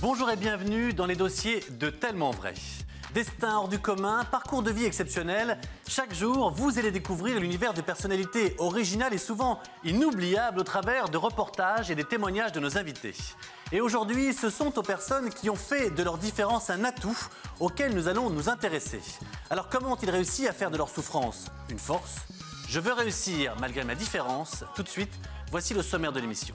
Bonjour et bienvenue dans les dossiers de Tellement Vrai. Destin hors du commun, parcours de vie exceptionnel. Chaque jour, vous allez découvrir l'univers de personnalités originales et souvent inoubliables au travers de reportages et des témoignages de nos invités. Et aujourd'hui, ce sont aux personnes qui ont fait de leur différence un atout auquel nous allons nous intéresser. Alors comment ont-ils réussi à faire de leur souffrance une force? Je veux réussir malgré ma différence. Tout de suite, voici le sommaire de l'émission.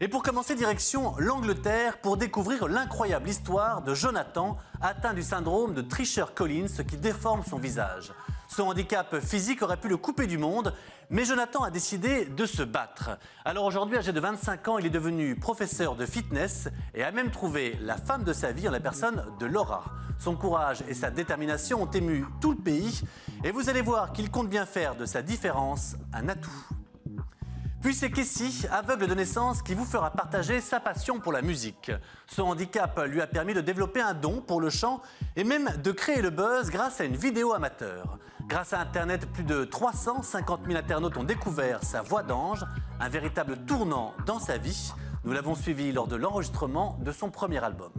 Et pour commencer, direction l'Angleterre pour découvrir l'incroyable histoire de Jonathan, atteint du syndrome de Treacher-Collins qui déforme son visage. Son handicap physique aurait pu le couper du monde, mais Jonathan a décidé de se battre. Alors aujourd'hui, âgé de 25 ans, il est devenu professeur de fitness et a même trouvé la femme de sa vie en la personne de Laura. Son courage et sa détermination ont ému tout le pays et vous allez voir qu'il compte bien faire de sa différence un atout. Puis c'est Casey, aveugle de naissance, qui vous fera partager sa passion pour la musique. Son handicap lui a permis de développer un don pour le chant et même de créer le buzz grâce à une vidéo amateur. Grâce à Internet, plus de 350 000 internautes ont découvert sa voix d'ange, un véritable tournant dans sa vie. Nous l'avons suivi lors de l'enregistrement de son premier album.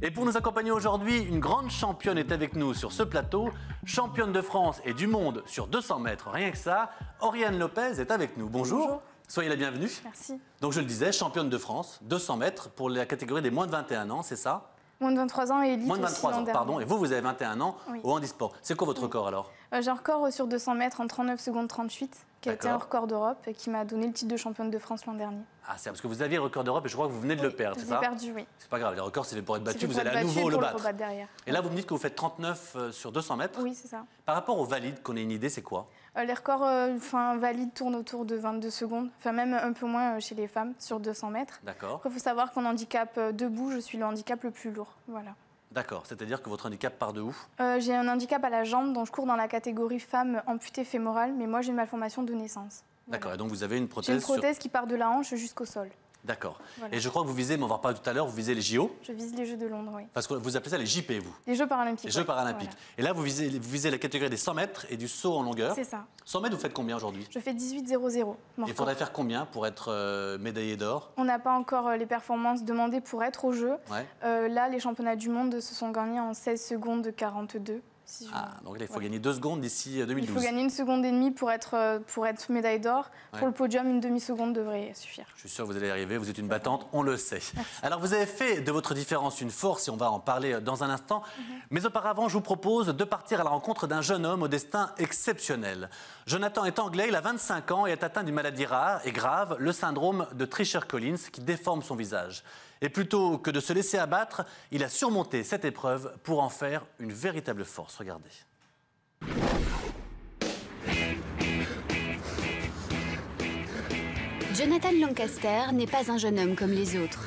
Et pour nous accompagner aujourd'hui, une grande championne est avec nous sur ce plateau, championne de France et du monde sur 200 mètres, rien que ça. Oriane Lopez est avec nous. Bonjour. Bonjour. Soyez la bienvenue. Merci. Donc je le disais, championne de France, 200 mètres pour la catégorie des moins de 21 ans, c'est ça? Moins de 23 ans et élite. Moins de 23 ans, pardon. Et vous avez 21 ans oui. au handisport. C'est quoi votre record alors? J'ai un record sur 200 mètres en 39 secondes 38, qui a été un record d'Europe et qui m'a donné le titre de championne de France l'an dernier. Ah, c'est parce que vous aviez le record d'Europe et je crois que vous venez de le perdre, c'est ça? J'ai perdu, oui. C'est pas grave, les records c'est fait pour être battu, vous allez à nouveau le battre. Derrière. Et là, vous me dites que vous faites 39 sur 200 mètres? Oui, c'est ça. Par rapport aux valides, qu'on ait une idée, c'est quoi? Les records valides tournent autour de 22 secondes, enfin même un peu moins chez les femmes sur 200 mètres. D'accord. Après, il faut savoir qu'en handicap debout, je suis le handicap le plus lourd. Voilà. D'accord, c'est-à-dire que votre handicap part de où? J'ai un handicap à la jambe, donc je cours dans la catégorie femme amputée fémorale, mais moi j'ai une malformation de naissance. Voilà. D'accord, et donc vous avez une prothèse? J'ai une prothèse qui part de la hanche jusqu'au sol. D'accord. Voilà. Et je crois que vous visez, mais on va en reparler tout à l'heure, vous visez les JO? Je vise les Jeux de Londres, oui. Parce que vous appelez ça les JP, vous? Les Jeux paralympiques. Les Jeux paralympiques. Voilà. Et là, vous visez la catégorie des 100 mètres et du saut en longueur? C'est ça. 100 mètres, vous faites combien aujourd'hui? Je fais 18,00. Il faudrait faire combien pour être médaillé d'or? On n'a pas encore les performances demandées pour être aux Jeux. Ouais. Là, les championnats du monde se sont gagnés en 16 secondes 42. Donc là, il faut gagner 2 secondes d'ici 2012. Il faut gagner 1 seconde et demie pour être médaille d'or. Ouais. Pour le podium, une demi-seconde devrait suffire. Je suis sûr que vous allez y arriver, vous êtes une battante, on le sait. Merci. Alors vous avez fait de votre différence une force et on va en parler dans un instant. Mais auparavant, je vous propose de partir à la rencontre d'un jeune homme au destin exceptionnel. Jonathan est anglais, il a 25 ans et est atteint d'une maladie rare et grave, le syndrome de Treacher-Collins qui déforme son visage. Et plutôt que de se laisser abattre, il a surmonté cette épreuve pour en faire une véritable force. Regardez. Jonathan Lancaster n'est pas un jeune homme comme les autres.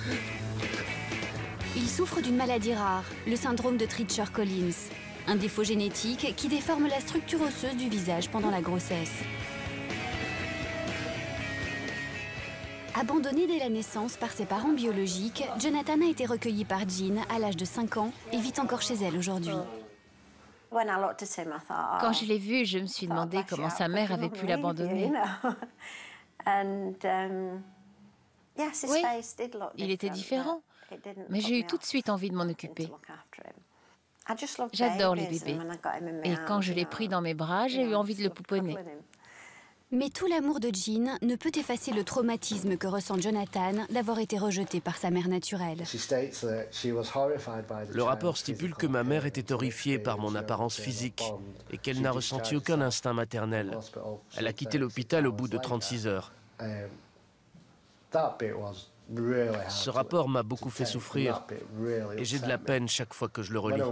Il souffre d'une maladie rare, le syndrome de Treacher-Collins, un défaut génétique qui déforme la structure osseuse du visage pendant la grossesse. Abandonné dès la naissance par ses parents biologiques, Jonathan a été recueilli par Jean à l'âge de 5 ans et vit encore chez elle aujourd'hui. Quand je l'ai vu, je me suis demandé comment sa mère avait pu l'abandonner. Oui, il était différent, mais j'ai eu tout de suite envie de m'en occuper. J'adore les bébés. Et quand je l'ai pris dans mes bras, j'ai eu envie de le pouponner. Mais tout l'amour de Jean ne peut effacer le traumatisme que ressent Jonathan d'avoir été rejeté par sa mère naturelle. Le rapport stipule que ma mère était horrifiée par mon apparence physique et qu'elle n'a ressenti aucun instinct maternel. Elle a quitté l'hôpital au bout de 36 heures. Ce rapport m'a beaucoup fait souffrir et j'ai de la peine chaque fois que je le relis.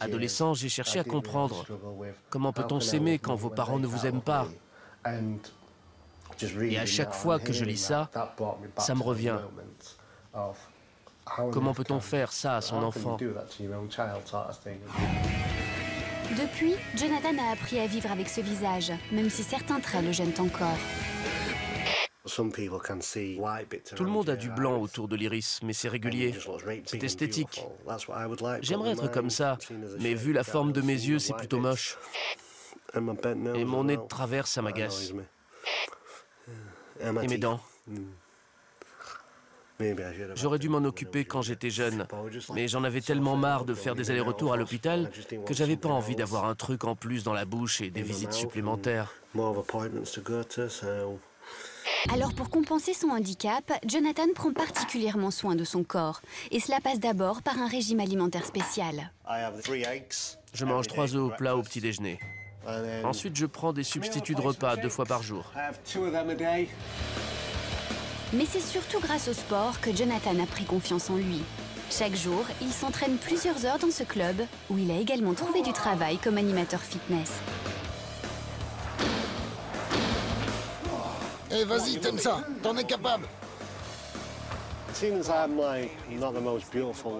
Adolescent, j'ai cherché à comprendre comment peut-on s'aimer quand vos parents ne vous aiment pas. Et à chaque fois que je lis ça, ça me revient. Comment peut-on faire ça à son enfant? Depuis, Jonathan a appris à vivre avec ce visage, même si certains traits le gênent encore. Tout le monde a du blanc autour de l'iris, mais c'est régulier. C'est esthétique. J'aimerais être comme ça, mais vu la forme de mes yeux, c'est plutôt moche. Et mon nez de travers, ça m'agace. Et mes dents. J'aurais dû m'en occuper quand j'étais jeune, mais j'en avais tellement marre de faire des allers-retours à l'hôpital que j'avais pas envie d'avoir un truc en plus dans la bouche et des visites supplémentaires. Alors pour compenser son handicap, Jonathan prend particulièrement soin de son corps. Et cela passe d'abord par un régime alimentaire spécial. Je mange 3 œufs au plat au petit déjeuner. Ensuite, je prends des substituts de repas 2 fois par jour. Mais c'est surtout grâce au sport que Jonathan a pris confiance en lui. Chaque jour, il s'entraîne plusieurs heures dans ce club, où il a également trouvé du travail comme animateur fitness. Eh, vas-y, t'aimes ça, t'en es capable.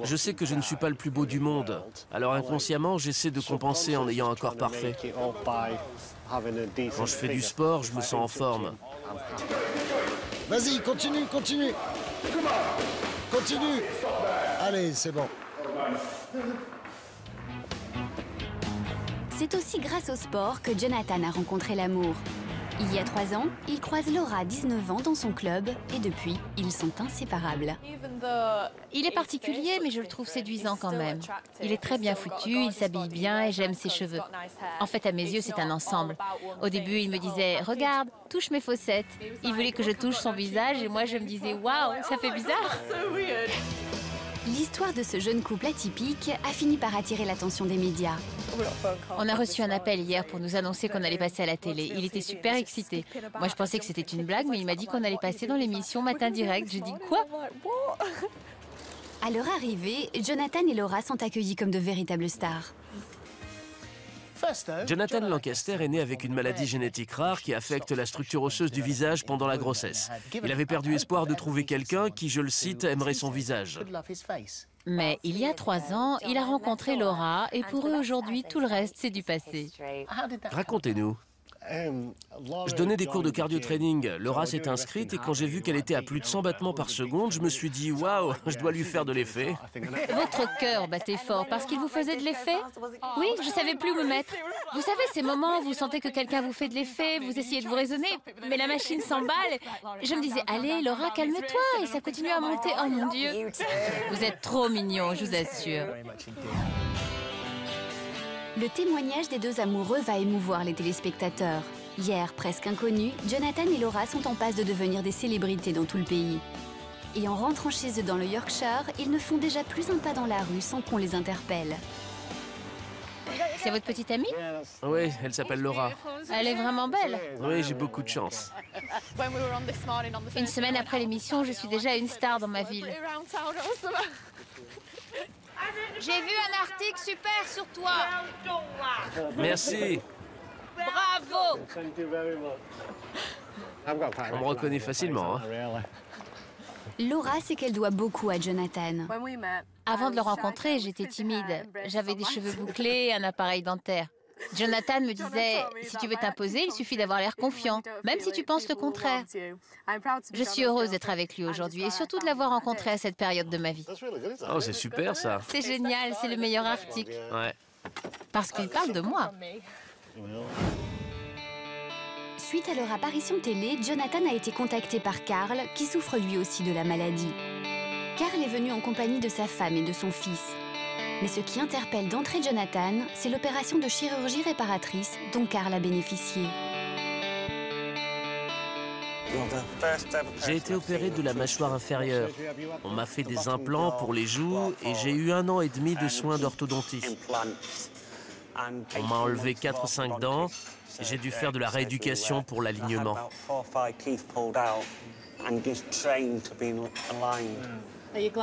Je sais que je ne suis pas le plus beau du monde, alors inconsciemment, j'essaie de compenser en ayant un corps parfait. Quand je fais du sport, je me sens en forme. Vas-y, continue, continue. Continue. Allez, c'est bon. C'est aussi grâce au sport que Jonathan a rencontré l'amour. Il y a 3 ans, il croise Laura, 19 ans, dans son club et depuis, ils sont inséparables. Il est particulier, mais je le trouve séduisant quand même. Il est très bien foutu, il s'habille bien et j'aime ses cheveux. En fait, à mes yeux, c'est un ensemble. Au début, il me disait « Regarde, touche mes fossettes ». Il voulait que je touche son visage et moi, je me disais « Waouh, ça fait bizarre ». L'histoire de ce jeune couple atypique a fini par attirer l'attention des médias. On a reçu un appel hier pour nous annoncer qu'on allait passer à la télé. Il était super excité. Moi, je pensais que c'était une blague, mais il m'a dit qu'on allait passer dans l'émission Matin Direct. J'ai dit « Quoi ?» À leur arrivée, Jonathan et Laura sont accueillis comme de véritables stars. Jonathan Lancaster est né avec une maladie génétique rare qui affecte la structure osseuse du visage pendant la grossesse. Il avait perdu espoir de trouver quelqu'un qui, je le cite, aimerait son visage. Mais il y a 3 ans, il a rencontré Laura et pour eux aujourd'hui, tout le reste, c'est du passé. Racontez-nous. Je donnais des cours de cardio-training. Laura s'est inscrite et quand j'ai vu qu'elle était à plus de 100 battements par seconde, je me suis dit « Waouh, je dois lui faire de l'effet ». Votre cœur battait fort parce qu'il vous faisait de l'effet? Oui, je savais plus où me mettre. Vous savez, ces moments où vous sentez que quelqu'un vous fait de l'effet, vous essayez de vous raisonner, mais la machine s'emballe. Je me disais « Allez, Laura, calme-toi » et ça continue à monter. Oh mon Dieu, vous êtes trop mignon, je vous assure. Le témoignage des 2 amoureux va émouvoir les téléspectateurs. Hier, presque inconnus, Jonathan et Laura sont en passe de devenir des célébrités dans tout le pays. Et en rentrant chez eux dans le Yorkshire, ils ne font déjà plus un pas dans la rue sans qu'on les interpelle. C'est votre petite amie? Oui, elle s'appelle Laura. Elle est vraiment belle. Oui, j'ai beaucoup de chance. Une semaine après l'émission, je suis déjà une star dans ma ville. J'ai vu un article super sur toi. Merci. Bravo. On me reconnaît facilement. Hein. Laura sait qu'elle doit beaucoup à Jonathan. Avant de le rencontrer, j'étais timide. J'avais des cheveux bouclés et un appareil dentaire. Jonathan me disait, si tu veux t'imposer, il suffit d'avoir l'air confiant, même si tu penses le contraire. Je suis heureuse d'être avec lui aujourd'hui et surtout de l'avoir rencontré à cette période de ma vie. Oh, c'est super ça. C'est génial, c'est le meilleur article. Ouais. Parce qu'il parle de moi. Suite à leur apparition télé, Jonathan a été contacté par Carl, qui souffre lui aussi de la maladie. Carl est venu en compagnie de sa femme et de son fils. Mais ce qui interpelle d'entrée Jonathan, c'est l'opération de chirurgie réparatrice dont Carl a bénéficié. J'ai été opéré de la mâchoire inférieure. On m'a fait des implants pour les joues et j'ai eu 1 an et demi de soins d'orthodontie. On m'a enlevé 4 ou 5 dents et j'ai dû faire de la rééducation pour l'alignement.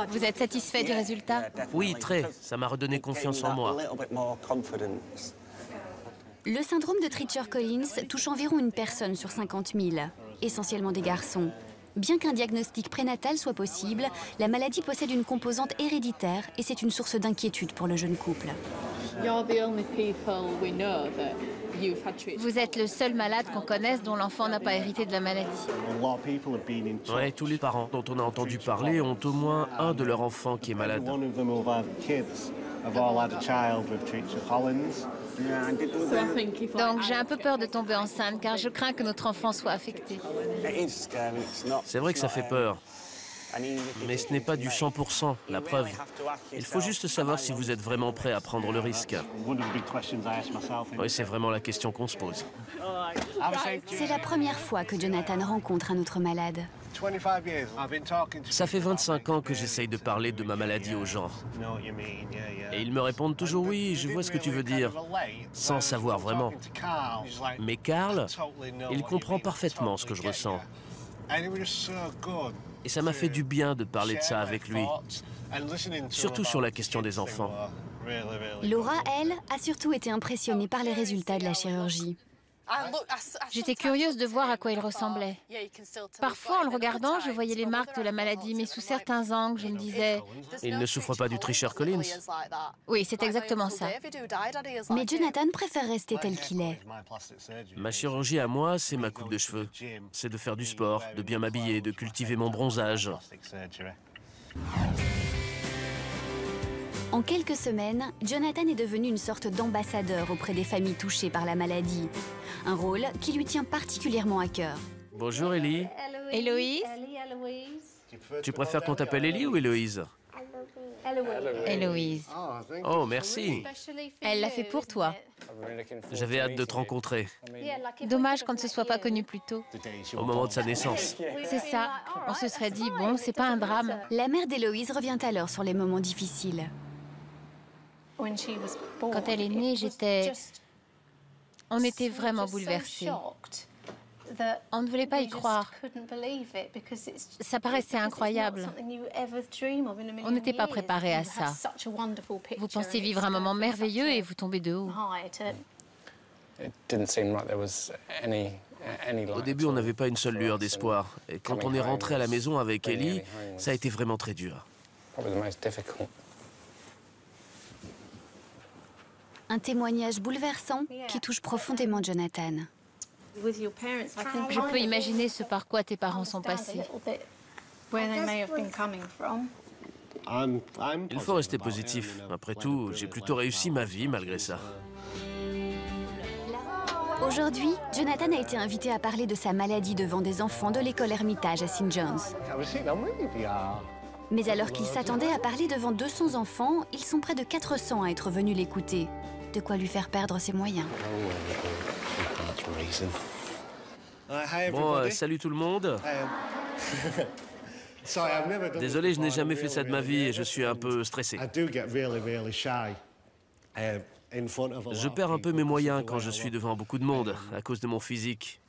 Vous êtes satisfait du résultat? Oui, très. Ça m'a redonné confiance en moi. Le syndrome de Treacher-Collins touche environ 1 personne sur 50 000, essentiellement des garçons. Bien qu'un diagnostic prénatal soit possible, la maladie possède une composante héréditaire et c'est une source d'inquiétude pour le jeune couple. Vous êtes le seul malade qu'on connaisse dont l'enfant n'a pas hérité de la maladie. Ouais, tous les parents dont on a entendu parler ont au moins un de leurs enfants qui est malade. Donc j'ai un peu peur de tomber enceinte car je crains que notre enfant soit affecté. C'est vrai que ça fait peur. Mais ce n'est pas du 100%, la preuve. Il faut juste savoir si vous êtes vraiment prêt à prendre le risque. Oui, c'est vraiment la question qu'on se pose. C'est la première fois que Jonathan rencontre un autre malade. Ça fait 25 ans que j'essaye de parler de ma maladie aux gens. Et ils me répondent toujours oui, je vois ce que tu veux dire, sans savoir vraiment. Mais Carl, il comprend parfaitement ce que je ressens. Et ça m'a fait du bien de parler de ça avec lui, surtout sur la question des enfants. Laura, elle, a surtout été impressionnée par les résultats de la chirurgie. J'étais curieuse de voir à quoi il ressemblait. Parfois, en le regardant, je voyais les marques de la maladie, mais sous certains angles, je me disais... Il ne souffre pas du tricheur Collins. Oui, c'est exactement ça. Mais Jonathan préfère rester tel qu'il est. Ma chirurgie à moi, c'est ma coupe de cheveux. C'est de faire du sport, de bien m'habiller, de cultiver mon bronzage. En quelques semaines, Jonathan est devenu une sorte d'ambassadeur auprès des familles touchées par la maladie. Un rôle qui lui tient particulièrement à cœur. Bonjour Ellie. Héloïse? Tu préfères qu'on t'appelle Ellie ou Héloïse? Héloïse. Oh, merci. Elle l'a fait pour toi. J'avais hâte de te rencontrer. Dommage qu'on ne se soit pas connus plus tôt. Au moment de sa naissance. C'est ça. On se serait dit, bon, c'est pas un drame. La mère d'Héloïse revient alors sur les moments difficiles. Quand elle est née, on était vraiment bouleversés. On ne voulait pas y croire. Ça paraissait incroyable. On n'était pas préparés à ça. Vous pensiez vivre un moment merveilleux et vous tombez de haut. Au début, on n'avait pas une seule lueur d'espoir. Et quand on est rentré à la maison avec Ellie, ça a été vraiment très dur. Un témoignage bouleversant qui touche profondément Jonathan. Je peux imaginer ce par quoi tes parents sont passés. Il faut rester positif. Après tout, j'ai plutôt réussi ma vie malgré ça. Aujourd'hui, Jonathan a été invité à parler de sa maladie devant des enfants de l'école Hermitage à St. John's. Mais alors qu'il s'attendait à parler devant 200 enfants, ils sont près de 400 à être venus l'écouter. De quoi lui faire perdre ses moyens. Bon, salut tout le monde. Désolé, je n'ai jamais fait ça de ma vie et je suis un peu stressé. Je perds un peu mes moyens quand je suis devant beaucoup de monde à cause de mon physique.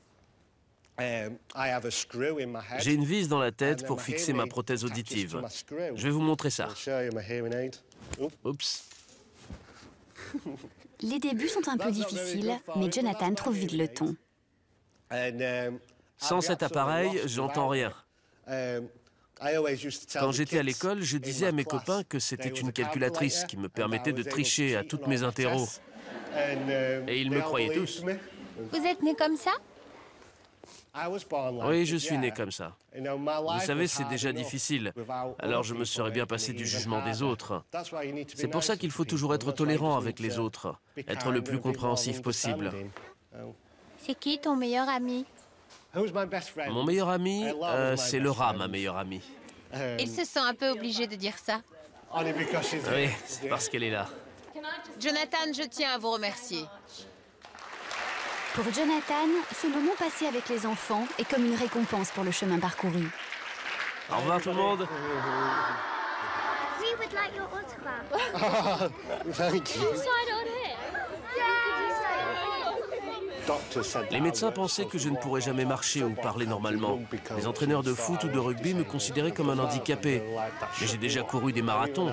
J'ai une vis dans la tête pour fixer ma prothèse auditive. Je vais vous montrer ça. Oups. Les débuts sont un peu difficiles, mais Jonathan trouve vite le ton. Sans cet appareil, j'entends rien. Quand j'étais à l'école, je disais à mes copains que c'était une calculatrice qui me permettait de tricher à toutes mes interros. Et ils me croyaient tous. Vous êtes né comme ça? Oui, je suis né comme ça. Vous savez, c'est déjà difficile. Alors je me serais bien passé du jugement des autres. C'est pour ça qu'il faut toujours être tolérant avec les autres, être le plus compréhensif possible. C'est qui ton meilleur ami? Mon meilleur ami, c'est Laura, ma meilleure amie. Il se sent un peu obligé de dire ça. Oui, c'est parce qu'elle est là. Jonathan, je tiens à vous remercier. Pour Jonathan, ce moment passé avec les enfants est comme une récompense pour le chemin parcouru. Au revoir tout le monde. We would like your autograph. Thank you. Les médecins pensaient que je ne pourrais jamais marcher ou parler normalement. Les entraîneurs de foot ou de rugby me considéraient comme un handicapé. Mais j'ai déjà couru des marathons.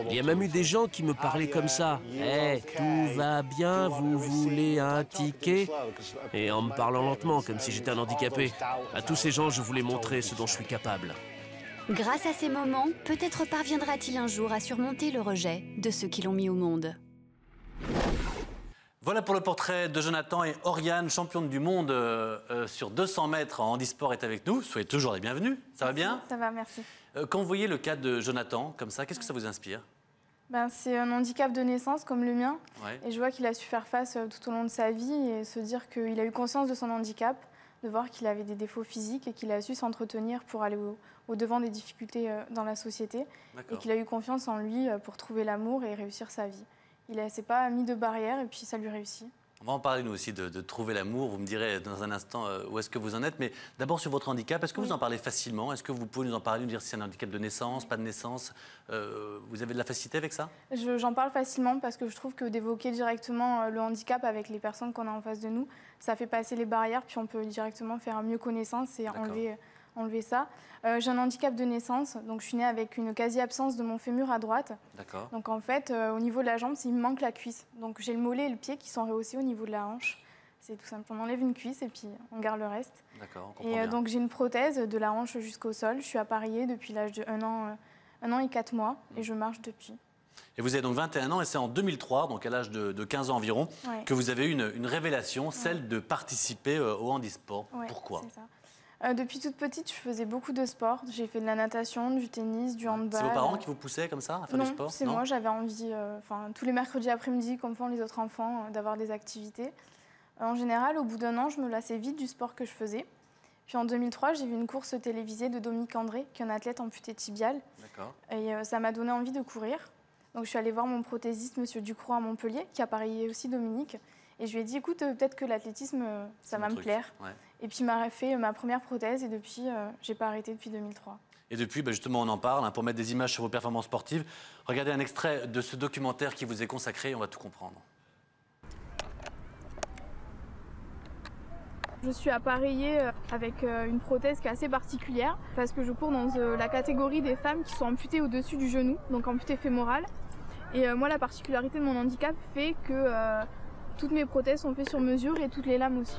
Il y a même eu des gens qui me parlaient comme ça. « Hey, tout va bien, vous voulez un ticket ?» Et en me parlant lentement, comme si j'étais un handicapé. À tous ces gens, je voulais montrer ce dont je suis capable. Grâce à ces moments, peut-être parviendra-t-il un jour à surmonter le rejet de ceux qui l'ont mis au monde. Voilà pour le portrait de Jonathan, et Oriane, championne du monde sur 200 mètres en handisport, est avec nous. Soyez toujours les bienvenus. Ça va bien? Ça va, merci. Quand vous voyez le cas de Jonathan comme ça, qu'est-ce que ça vous inspire? C'est un handicap de naissance comme le mien. Ouais. Et je vois qu'il a su faire face tout au long de sa vie et se dire qu'il a eu conscience de son handicap, de voir qu'il avait des défauts physiques et qu'il a su s'entretenir pour aller au devant des difficultés dans la société et qu'il a eu confiance en lui pour trouver l'amour et réussir sa vie. Il ne s'est pas mis de barrière et puis ça lui réussit. On va en parler, nous aussi, de trouver l'amour. Vous me direz dans un instant où est-ce que vous en êtes. Mais d'abord, sur votre handicap, est-ce que vous en parlez facilement? Est-ce que vous pouvez nous en parler, nous dire si c'est un handicap de naissance, pas de naissance? Vous avez de la facilité avec ça? J'en parle facilement parce que je trouve que d'évoquer directement le handicap avec les personnes qu'on a en face de nous, ça fait passer les barrières, puis on peut directement faire mieux connaissance et enlever ça. J'ai un handicap de naissance, donc je suis née avec une quasi-absence de mon fémur à droite. D'accord. Donc en fait, au niveau de la jambe, il me manque la cuisse. Donc j'ai le mollet et le pied qui sont rehaussés au niveau de la hanche. C'est tout simple, on enlève une cuisse et puis on garde le reste. D'accord, on comprend et bien. donc j'ai une prothèse de la hanche jusqu'au sol. Je suis appareillée depuis l'âge de 1 an et 4 mois et je marche depuis. Et vous avez donc 21 ans et c'est en 2003, donc à l'âge de 15 ans environ, que vous avez eu une révélation, celle de participer au handisport. Pourquoi? C'est ça. Depuis toute petite, je faisais beaucoup de sport. J'ai fait de la natation, du tennis, du handball. C'est vos parents qui vous poussaient comme ça à faire du sport? Non, c'est moi. J'avais envie, tous les mercredis après-midi, comme font les autres enfants, d'avoir des activités. En général, au bout d'1 an, je me lassais vite du sport que je faisais. Puis en 2003, j'ai vu une course télévisée de Dominique André, qui est un athlète amputé tibial. D'accord. Et ça m'a donné envie de courir. Donc je suis allée voir mon prothésiste, M. Ducroix, à Montpellier, qui appareillait aussi Dominique. Et je lui ai dit, écoute, peut-être que l'athlétisme, ça va me plaire. Ouais. Et puis il m'a fait ma première prothèse et depuis, j'ai pas arrêté depuis 2003. Et depuis, justement, on en parle, pour mettre des images sur vos performances sportives. Regardez un extrait de ce documentaire qui vous est consacré, on va tout comprendre. Je suis appareillée avec une prothèse qui est assez particulière parce que je cours dans la catégorie des femmes qui sont amputées au-dessus du genou, donc amputées fémorales. Et moi, la particularité de mon handicap fait que toutes mes prothèses sont faites sur mesure et toutes les lames aussi.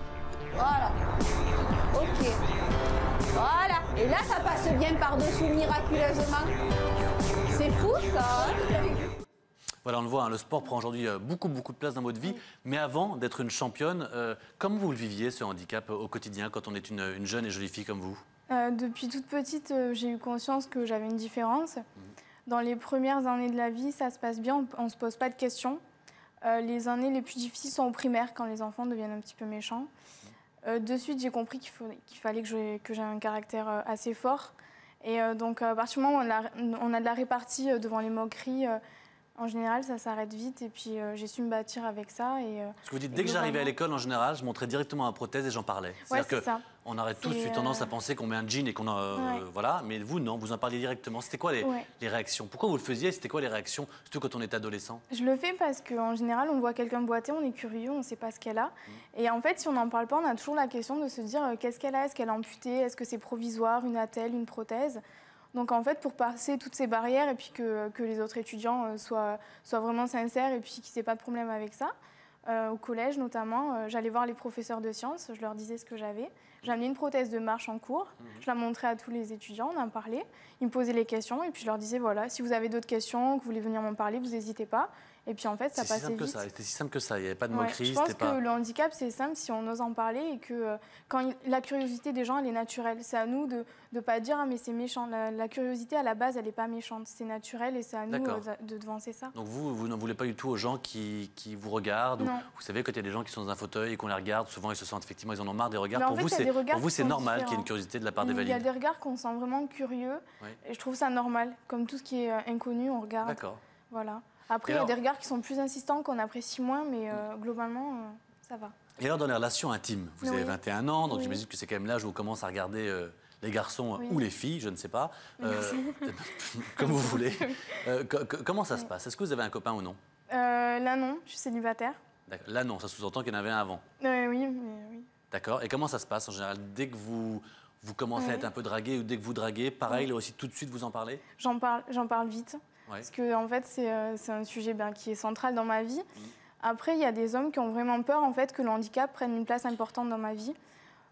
Voilà. Ok. Voilà. Et là, ça passe bien par-dessous miraculeusement. C'est fou, ça. Voilà, on le voit, le sport prend aujourd'hui beaucoup de place dans votre vie. Mais avant d'être une championne, comment vous le viviez, ce handicap, au quotidien, quand on est une jeune et jolie fille comme vous? Depuis toute petite, j'ai eu conscience que j'avais une différence. Dans les premières années de la vie, ça se passe bien, on ne se pose pas de questions. Les années les plus difficiles sont au primaire, quand les enfants deviennent un petit peu méchants. De suite, j'ai compris qu'il fallait que j'ai un caractère assez fort. Et donc, à partir du moment où on a de la répartie devant les moqueries, en général, ça s'arrête vite. Et puis, j'ai su me bâtir avec ça. Parce que vous dites, dès que j'arrivais à l'école, en général, je montrais directement ma prothèse et j'en parlais. C'est-à-dire qu'on aurait tous eu tendance à penser qu'on met un jean et qu'on a... voilà, mais vous, non, vous en parliez directement. C'était quoi les réactions? Pourquoi vous le faisiez? C'était quoi les réactions, surtout quand on est adolescent? Je le fais parce qu'en général, on voit quelqu'un boiter, on est curieux, on ne sait pas ce qu'elle a. Et en fait, si on n'en parle pas, on a toujours la question de se dire qu'est-ce qu'elle a? Est-ce qu'elle est amputée? Est-ce que c'est provisoire, une attelle, une prothèse? Donc en fait, pour passer toutes ces barrières et puis que les autres étudiants soient vraiment sincères et puis qu'ils n'aient pas de problème avec ça, au collège notamment, j'allais voir les professeurs de sciences, je leur disais ce que j'avais. J'ai amené une prothèse de marche en cours, je la montrais à tous les étudiants, on en parlait. Ils me posaient les questions et puis je leur disais, voilà, si vous avez d'autres questions, que vous voulez venir m'en parler, vous n'hésitez pas. Et puis en fait, ça passait vite. C'était si simple que ça, il n'y avait pas de moquerie. Je pense que le handicap, c'est simple si on ose en parler et que la curiosité des gens, elle est naturelle. C'est à nous de ne pas dire « Ah, mais c'est méchant ». La curiosité, à la base, elle n'est pas méchante. C'est naturel et c'est à nous de devancer ça. Donc vous n'en voulez pas du tout aux gens qui vous regardent ou, vous savez, quand il y a des gens qui sont dans un fauteuil et qu'on les regarde, souvent ils se sentent effectivement, ils en ont marre des regards. Pour vous, c'est normal qu'il y ait une curiosité de la part des valides. Il y a des regards qu'on sent vraiment curieux et je trouve ça normal. Comme tout ce qui est inconnu, on regarde. D'accord. Voilà. Après, il y a des regards qui sont plus insistants, qu'on apprécie moins, mais globalement, ça va. Et alors, dans les relations intimes, vous avez 21 ans, donc j'imagine que c'est quand même l'âge où on commence à regarder les garçons ou les filles, je ne sais pas, comme vous voulez. Comment ça se passe? Est-ce que vous avez un copain ou non? Là, non, je suis célibataire. Là, non, ça sous-entend qu'il y en avait un avant. Oui. D'accord. Et comment ça se passe en général? Dès que vous commencez à être un peu dragué ou dès que vous draguez, pareil, là aussi, tout de suite, vous en parlez? J'en parle vite. Parce que en fait, c'est un sujet qui est central dans ma vie. Après, il y a des hommes qui ont vraiment peur en fait, que le handicap prenne une place importante dans ma vie.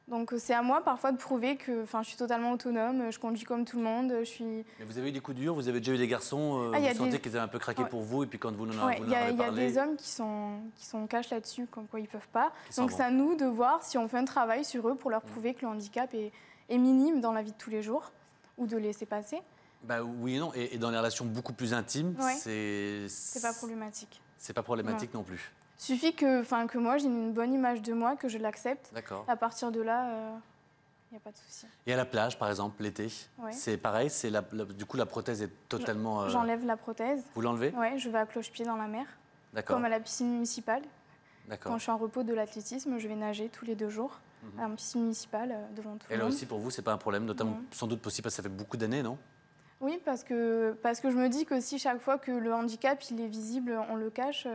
Donc c'est à moi parfois de prouver que je suis totalement autonome, je conduis comme tout le monde. Mais vous avez eu des coups durs? Vous avez déjà eu des garçons vous sentez qu'ils avaient un peu craqué pour vous et puis quand vous en avez parlé? Il y a des hommes qui sont cash là-dessus, comme quoi ils ne peuvent pas. Donc c'est à nous de voir si on fait un travail sur eux pour leur prouver que le handicap est minime dans la vie de tous les jours ou de laisser passer. Oui et non. Et dans les relations beaucoup plus intimes, c'est pas problématique. C'est pas problématique non plus. Suffit que moi, j'ai une bonne image de moi, que je l'accepte. D'accord. À partir de là, il n'y a pas de souci. Et à la plage, par exemple, l'été, ouais. c'est pareil, du coup, la prothèse est totalement... J'enlève la prothèse. Vous l'enlevez? Oui, je vais à cloche-pied dans la mer. D'accord. Comme à la piscine municipale. D'accord. Quand je suis en repos de l'athlétisme, je vais nager tous les 2 jours à la piscine municipale devant tout le monde. Et là aussi, pour vous, c'est pas un problème, notamment sans doute possible parce que ça fait beaucoup d'années, non? Oui, parce que je me dis que si chaque fois que le handicap il est visible, on le cache,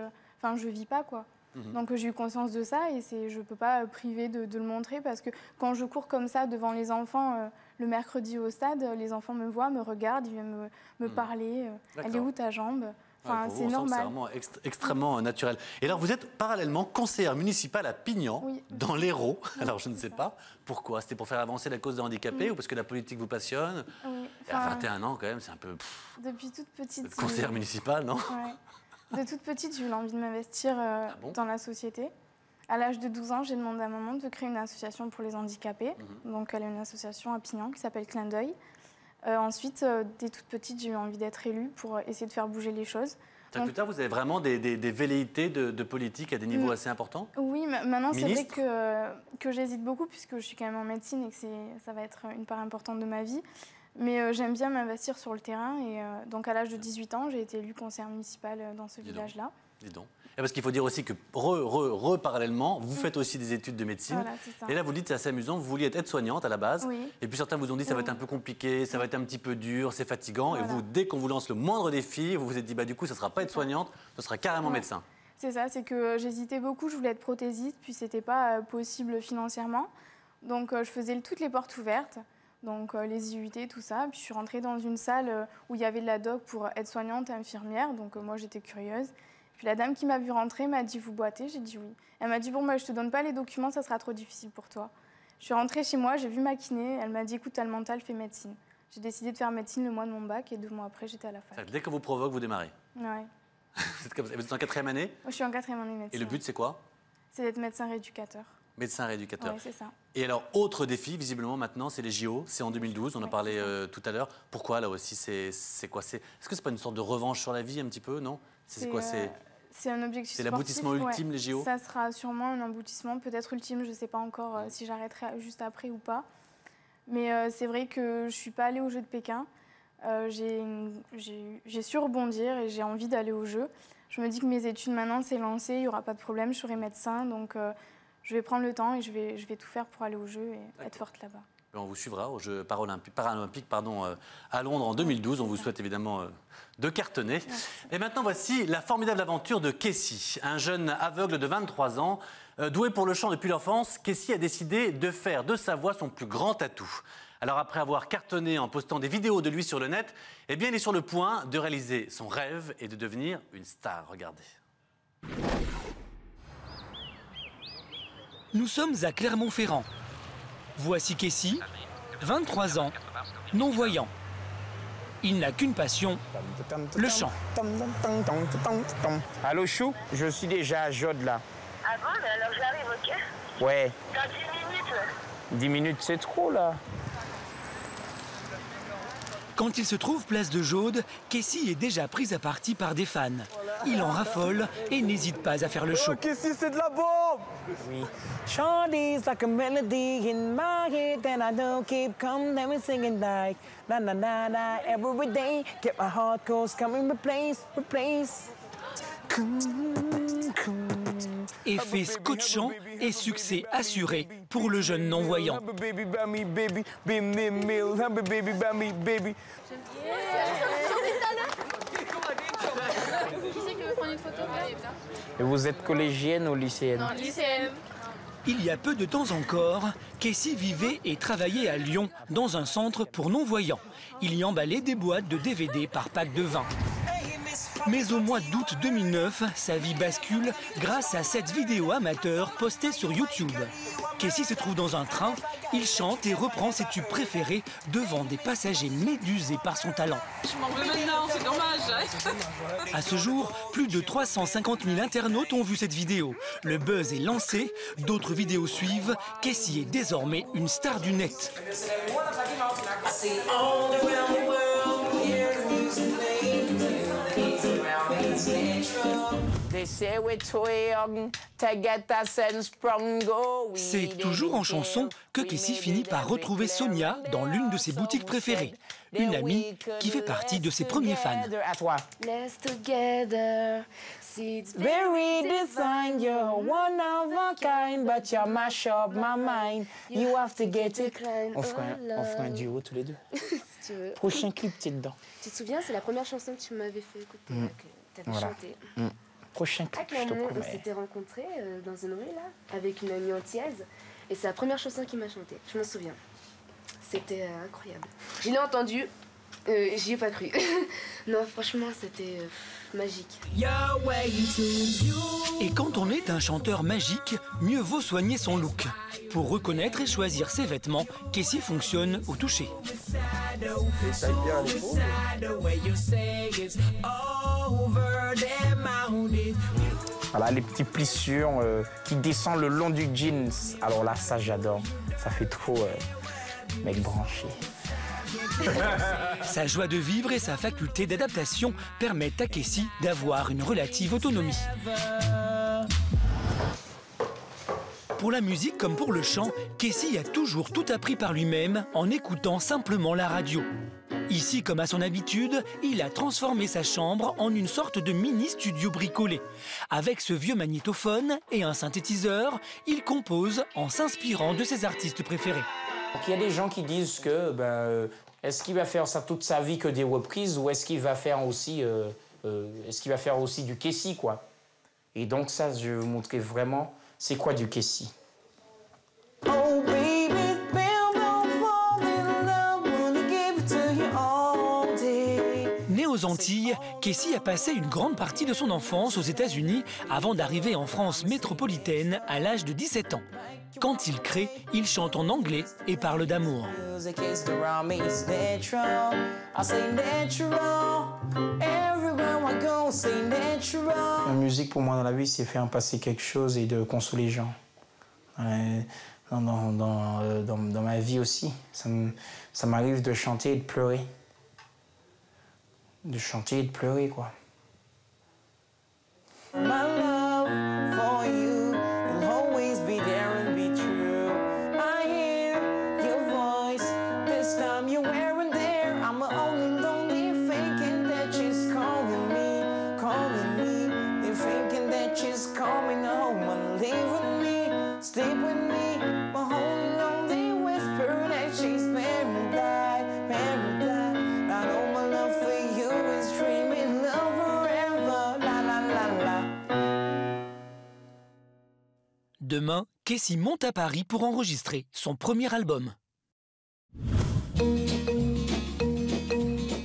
je vis pas, quoi. Donc j'ai eu conscience de ça et je ne peux pas priver de le montrer parce que quand je cours comme ça devant les enfants le mercredi au stade, les enfants me voient, me regardent, ils viennent me parler. Elle est où ta jambe? Enfin, c'est normal. C'est vraiment extrêmement naturel. Et alors vous êtes parallèlement conseillère municipale à Pignan, dans l'Hérault. Alors je ne sais pas pourquoi. C'était pour faire avancer la cause des handicapés ou parce que la politique vous passionne? Oui. Et à 21 ans quand même, c'est un peu... Depuis toute petite... Conseillère municipale, non? Ouais. De toute petite, j'ai eu l'envie de m'investir dans la société. À l'âge de 12 ans, j'ai demandé à maman de créer une association pour les handicapés. Donc, elle a une association à Pignan qui s'appelle Clin d'œil. Ensuite, dès toute petite, j'ai eu envie d'être élue pour essayer de faire bouger les choses. Donc, plus tard, vous avez vraiment des velléités de politique à des niveaux assez importants? Oui, maintenant, c'est vrai que j'hésite beaucoup puisque je suis quand même en médecine et que ça va être une part importante de ma vie. Mais j'aime bien m'investir sur le terrain et donc à l'âge de 18 ans, j'ai été élue conseillère municipale dans ce village-là. Dis donc. Et parce qu'il faut dire aussi que parallèlement, vous faites aussi des études de médecine. Voilà, c'est ça. Et là, vous dites, c'est assez amusant, vous vouliez être aide-soignante à la base. Oui. Et puis certains vous ont dit, ça va être un peu compliqué, ça va être un petit peu dur, c'est fatigant. Voilà. Et vous, dès qu'on vous lance le moindre défi, vous vous êtes dit, du coup, ça ne sera pas aide-soignante, ce sera carrément médecin. C'est ça, c'est que j'hésitais beaucoup, je voulais être prothésiste, puis c'était pas possible financièrement. Donc je faisais toutes les portes ouvertes. Donc les IUT, tout ça. Puis je suis rentrée dans une salle où il y avait de la doc pour aide-soignante et infirmière. Donc moi, j'étais curieuse. Puis la dame qui m'a vue rentrer m'a dit « Vous boitez ?» J'ai dit oui. Elle m'a dit « Bon, je te donne pas les documents, ça sera trop difficile pour toi. » Je suis rentrée chez moi, j'ai vu ma kiné. Elle m'a dit « Écoute, t'as le mental, fais médecine. » J'ai décidé de faire médecine le mois de mon bac et 2 mois après, j'étais à la fac. Dès qu'on vous provoque, vous démarrez. Ouais. Vous êtes en 4e année? Je suis en 4e année médecine. Et le but, c'est quoi? C'est d'être médecin rééducateur. Médecin rééducateur. Oui, c'est ça. Et alors, autre défi, visiblement, maintenant, c'est les JO. C'est en 2012, on en parlait tout à l'heure. Pourquoi, là aussi, c'est quoi? Est-ce que c'est pas une sorte de revanche sur la vie, un petit peu, non? C'est quoi? C'est un objectif. C'est l'aboutissement ultime, les JO? Ça sera sûrement un aboutissement, peut-être ultime. Je ne sais pas encore si j'arrêterai juste après ou pas. Mais c'est vrai que je ne suis pas allée aux Jeux de Pékin. J'ai su rebondir et j'ai envie d'aller aux Jeux. Je me dis que mes études, maintenant, c'est lancé. Il n'y aura pas de problème. Je serai médecin. Donc, je vais prendre le temps et je vais tout faire pour aller aux Jeux et être forte là-bas. On vous suivra aux Jeux paralympiques à Londres en 2012. On vous souhaite évidemment de cartonner. Merci. Et maintenant, voici la formidable aventure de Kessie, un jeune aveugle de 23 ans. Doué pour le chant depuis l'enfance, Kessie a décidé de faire de sa voix son plus grand atout. Alors après avoir cartonné en postant des vidéos de lui sur le net, eh bien, il est sur le point de réaliser son rêve et de devenir une star. Regardez. Nous sommes à Clermont-Ferrand. Voici Kessie, 23 ans, non-voyant. Il n'a qu'une passion, le chant. Allô Chou, je suis déjà à Jode là. Ah bon, mais alors j'arrive, ok? Ouais. Dans 10 minutes. 10 minutes c'est trop là. Quand il se trouve place de Jaude, Kessie est déjà prise à partie par des fans. Il en raffole et n'hésite pas à faire le show. Oh, Kessie, c'est de la bombe! Oui. Shawty's like a melody in my head that I don't keep coming and singing like na na na na every day. Get my heart goes coming replace. Effet scotchant et succès assuré pour le jeune non-voyant. Et vous êtes collégienne ou lycéenne? Non, lycéenne. Il y a peu de temps encore, Kessie vivait et travaillait à Lyon dans un centre pour non-voyants. Il y emballait des boîtes de DVD par pack de 20. Mais au mois d'août 2009, sa vie bascule grâce à cette vidéo amateur postée sur YouTube. Kessie se trouve dans un train, il chante et reprend ses tubes préférés devant des passagers médusés par son talent. Je m'en veux maintenant, c'est dommage. À ce jour, plus de 350 000 internautes ont vu cette vidéo. Le buzz est lancé, d'autres vidéos suivent. Kessie est désormais une star du net. C'est toujours en chanson que Casey finit par retrouver Sonia dans l'une de ses boutiques préférées. Une amie qui fait partie de ses premiers fans. Let's together. Very design, you're one of a kind, but you mash up my mind. You have to get it. On fera un duo tous les deux. Si tu veux. Prochain clip, tu es dedans. Tu te souviens, c'est la première chanson que tu m'avais fait écouter, que tu avais chanté. Prochain clip, je te On promets. s'était rencontrés dans une rue, là, avec une amie antillaise. Et c'est la première chanson qu'il m'a chantée, je m'en souviens. C'était incroyable. Je l'ai entendue, j'y ai pas cru. Non, franchement, c'était magique. Et quand on est un chanteur magique, mieux vaut soigner son look. Pour reconnaître et choisir ses vêtements, Casey fonctionne au toucher. Voilà, les petits plissures qui descendent le long du jeans. Alors là, ça, j'adore. Ça fait trop mec branché. Sa joie de vivre et sa faculté d'adaptation permettent à Casey d'avoir une relative autonomie. Pour la musique comme pour le chant, Casey a toujours tout appris par lui-même en écoutant simplement la radio. Ici, comme à son habitude, il a transformé sa chambre en une sorte de mini-studio bricolé. Avec ce vieux magnétophone et un synthétiseur, il compose en s'inspirant de ses artistes préférés. Donc, il y a des gens qui disent que est-ce qu'il va faire ça toute sa vie que des reprises ou est-ce qu'il va faire aussi du Casey, quoi. Et donc ça, je vais vous montrer vraiment c'est quoi du Casey. Oh baby, Né aux Antilles, Casey a passé une grande partie de son enfance aux États-Unis avant d'arriver en France métropolitaine à l'âge de 17 ans. Quand il crée, il chante en anglais et parle d'amour. La musique pour moi dans la vie, c'est faire passer quelque chose et de consoler les gens. Dans ma vie aussi, ça m'arrive de chanter et de pleurer. De chanter et de pleurer, quoi. My love for you will always be there and be true. I hear your voice, this time you weren't there. I'm only lonely thinking that she's calling me. They're thinking that she's coming home and leaving me, sleep with me. But only lonely whisper that she's paradise. I know my love for you is dreaming love forever. La la la la. Demain, Casey monte à Paris pour enregistrer son premier album.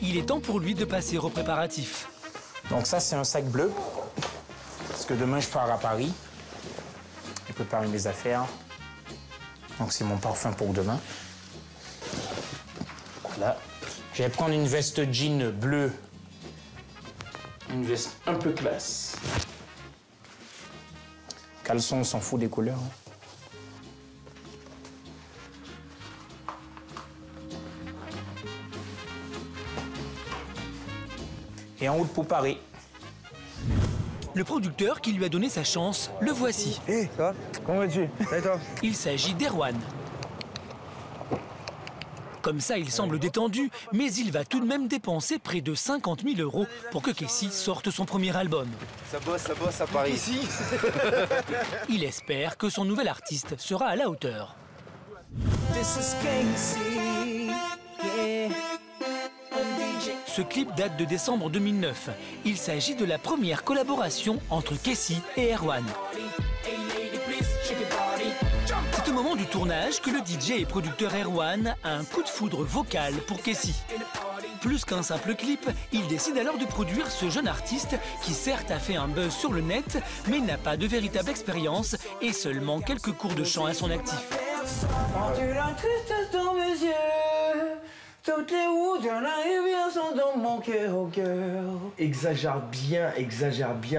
Il est temps pour lui de passer aux préparatifs. Donc ça, c'est un sac bleu, parce que demain, je pars à Paris. Je prépare mes affaires. Donc c'est mon parfum pour demain. Voilà. Je vais prendre une veste jean bleue. Une veste un peu classe. Caleçon, on s'en fout des couleurs. Et en route pour Paris. Le producteur qui lui a donné sa chance, le voici. Hé, ça va? Comment vas-tu? Et toi? Il s'agit d'Erwan. Comme ça, il semble détendu, mais il va tout de même dépenser près de 50 000 € pour que Casey sorte son premier album. Ça bosse à Paris. Ici. Il espère que son nouvel artiste sera à la hauteur. Ce clip date de décembre 2009. Il s'agit de la première collaboration entre Casey et Erwan. C'est au moment du tournage que le DJ et producteur Erwan a un coup de foudre vocal pour Casey. Plus qu'un simple clip, il décide alors de produire ce jeune artiste qui certes a fait un buzz sur le net, mais n'a pas de véritable expérience et seulement quelques cours de chant à son actif. Quand tu la tristesse dans mes yeux, toutes les routes de la rivière sont dans mon cœur au cœur. Exagère bien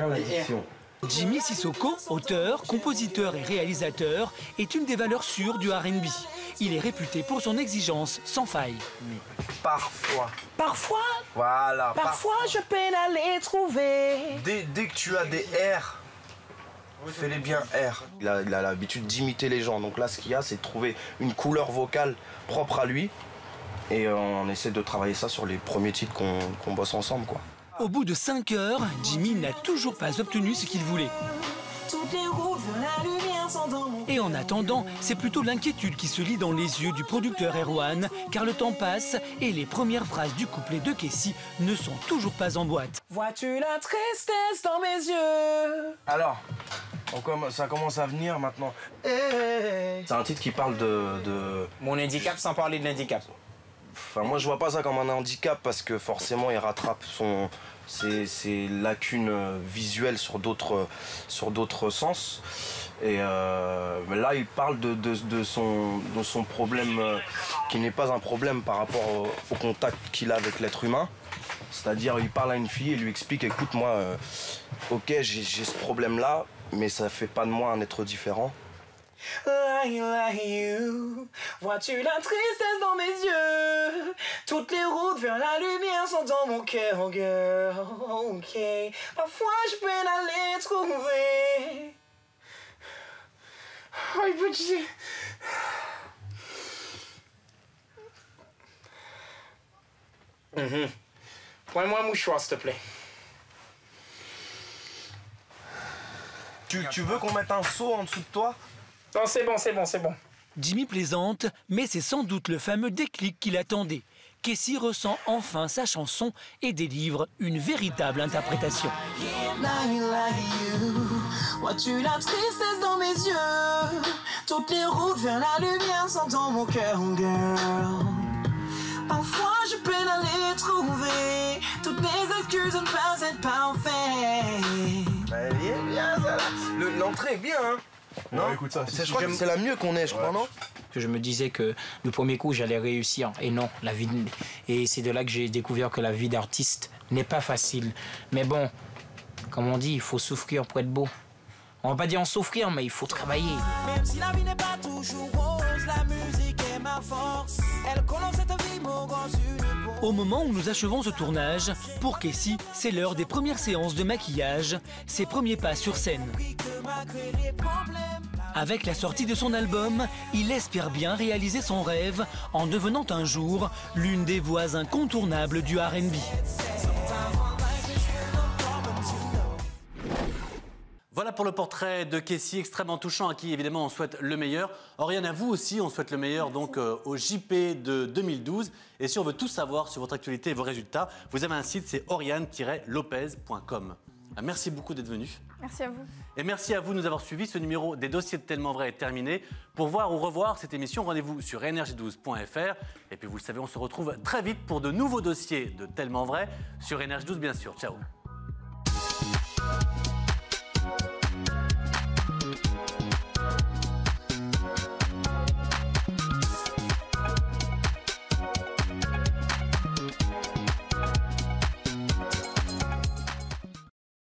l'addiction. Jimmy Sissoko, auteur, compositeur et réalisateur, est une des valeurs sûres du R&B. Il est réputé pour son exigence sans faille. Parfois. Parfois? Voilà. Parfois, je peine à les trouver. Dès que tu as des R, fais-les bien R. Il a l'habitude d'imiter les gens. Donc là, ce qu'il y a, c'est de trouver une couleur vocale propre à lui. Et on essaie de travailler ça sur les premiers titres qu'on bosse ensemble, quoi. Au bout de 5 heures, Jimmy n'a toujours pas obtenu ce qu'il voulait. Et en attendant, c'est plutôt l'inquiétude qui se lit dans les yeux du producteur Erwan, car le temps passe et les premières phrases du couplet de Kessie ne sont toujours pas en boîte. Vois-tu la tristesse dans mes yeux? Alors, ça commence à venir maintenant. C'est un titre qui parle de... Mon handicap sans parler de l'handicap. Enfin, moi, je vois pas ça comme un handicap parce que forcément, il rattrape ses lacunes visuelles sur d'autres sens. Et là, il parle de son problème qui n'est pas un problème par rapport au contact qu'il a avec l'être humain. C'est-à-dire, il parle à une fille et lui explique, écoute, moi, ok, j'ai ce problème-là, mais ça fait pas de moi un être différent. Like you. Vois-tu la tristesse dans mes yeux? Toutes les routes vers la lumière sont dans mon cœur, girl. Ok. Parfois je peine à les trouver. Oh, petit. Prends-moi un mouchoir, s'il te plaît. Tu veux qu'on mette un seau en dessous de toi? Non, c'est bon. Jimmy plaisante, mais c'est sans doute le fameux déclic qu'il attendait. Kessie ressent enfin sa chanson et délivre une véritable interprétation. Vois-tu la tristesse dans mes yeux? Toutes les routes vers la lumière sont dans mon cœur, girl. Parfois je peine à les trouver. Toutes mes excuses de ne pas être parfait. Elle est bien, ça là. L'entrée est bien, hein? Non, ouais, écoute ça. Je crois que c'est la mieux qu'on ait, je crois, non? Que je me disais que du premier coup j'allais réussir et non, et c'est de là que j'ai découvert que la vie d'artiste n'est pas facile. Mais bon, comme on dit, il faut souffrir pour être beau. On va pas dire en souffrir, mais il faut travailler. Même si la vie n'est pas toujours rose, la musique est ma force. Elle commence cette vie, mon grand Au moment où nous achevons ce tournage, pour Kessie, c'est l'heure des premières séances de maquillage, ses premiers pas sur scène. Avec la sortie de son album, il espère bien réaliser son rêve en devenant un jour l'une des voix incontournables du R&B. Voilà pour le portrait de Kessie, extrêmement touchant, à qui évidemment on souhaite le meilleur. Oriane, à vous aussi, on souhaite le meilleur donc au JP de 2012. Et si on veut tout savoir sur votre actualité et vos résultats, vous avez un site, c'est oriane-lopez.com. Merci beaucoup d'être venu. Merci à vous. Et merci à vous de nous avoir suivis. Ce numéro des dossiers de Tellement Vrai est terminé. Pour voir ou revoir cette émission, rendez-vous sur energie12.fr. Et puis vous le savez, on se retrouve très vite pour de nouveaux dossiers de Tellement Vrai sur Energie 12, bien sûr. Ciao.